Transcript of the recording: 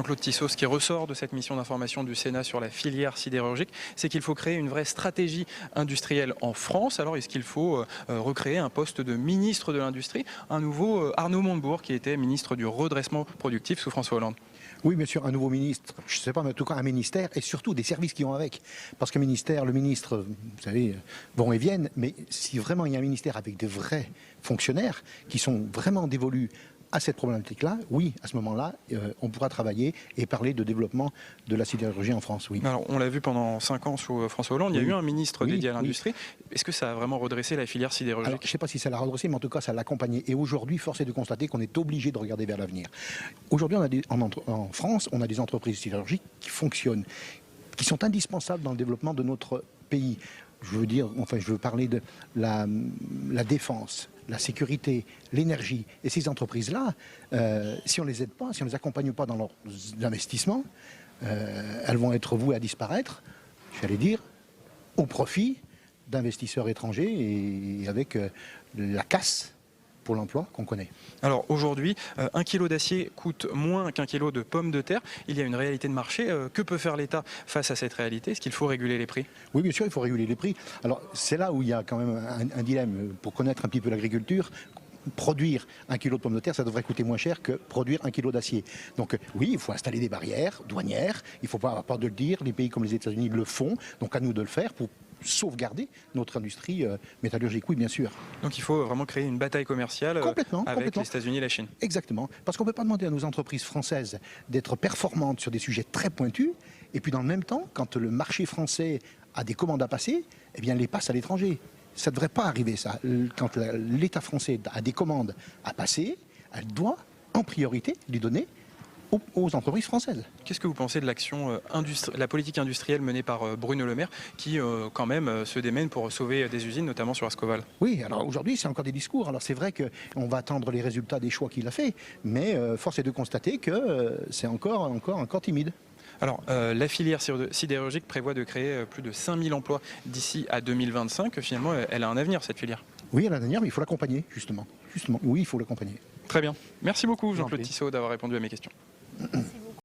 Jean-Claude Tissot, ce qui ressort de cette mission d'information du Sénat sur la filière sidérurgique, c'est qu'il faut créer une vraie stratégie industrielle en France. Alors est-ce qu'il faut recréer un poste de ministre de l'Industrie, un nouveau Arnaud Montebourg qui était ministre du redressement productif sous François Hollande? Oui, bien sûr, un nouveau ministre, je ne sais pas, mais en tout cas un ministère et surtout des services qui vont avec. Parce que le ministre, vous savez, vont et viennent, mais si vraiment il y a un ministère avec de vrais fonctionnaires qui sont vraiment dévolus à cette problématique-là, oui, à ce moment-là, on pourra travailler et parler de développement de la sidérurgie en France, oui. Alors, on l'a vu pendant 5 ans sous François Hollande, il y a eu un ministre dédié à l'industrie. Est-ce que ça a vraiment redressé la filière sidérurgique? Alors, je ne sais pas si ça l'a redressé, mais en tout cas, ça l'a accompagné. Et aujourd'hui, force est de constater qu'on est obligé de regarder vers l'avenir. Aujourd'hui, en France, on a des entreprises sidérurgiques qui fonctionnent, qui sont indispensables dans le développement de notre pays. Je veux parler de la défense, la sécurité, l'énergie. Et ces entreprises-là, si on ne les aide pas, si on ne les accompagne pas dans leurs investissements, elles vont être vouées à disparaître, j'allais dire, au profit d'investisseurs étrangers et avec la casse pour l'emploi qu'on connaît. Alors aujourd'hui, 1 kilo d'acier coûte moins qu'1 kilo de pommes de terre. Il y a une réalité de marché. Que peut faire l'État face à cette réalité? Est-ce qu'il faut réguler les prix? Oui, bien sûr, il faut réguler les prix. Alors c'est là où il y a quand même un dilemme. Pour connaître un petit peu l'agriculture, produire 1 kilo de pommes de terre, ça devrait coûter moins cher que produire 1 kilo d'acier. Donc oui, il faut installer des barrières douanières. Il ne faut pas avoir peur de le dire. Les pays comme les États-Unis le font. Donc à nous de le faire pour sauvegarder notre industrie métallurgique, oui bien sûr. Donc il faut vraiment créer une bataille commerciale avec les États-Unis et la Chine. Exactement, parce qu'on ne peut pas demander à nos entreprises françaises d'être performantes sur des sujets très pointus, et puis dans le même temps, quand le marché français a des commandes à passer, eh bien les passe à l'étranger. Ça ne devrait pas arriver ça. Quand l'État français a des commandes à passer, elle doit en priorité les donner aux entreprises françaises. Qu'est-ce que vous pensez de l'action, la politique industrielle menée par Bruno Le Maire, qui quand même se démène pour sauver des usines, notamment sur Ascoval? Oui, alors aujourd'hui c'est encore des discours. Alors c'est vrai qu'on va attendre les résultats des choix qu'il a fait, mais force est de constater que c'est encore timide. Alors, la filière sidérurgique prévoit de créer plus de 5000 emplois d'ici à 2025. Finalement, elle a un avenir, cette filière. Oui, elle a un avenir, mais il faut l'accompagner, justement. Oui, il faut l'accompagner. Très bien. Merci beaucoup, Jean-Claude Tissot, d'avoir répondu à mes questions. Merci beaucoup.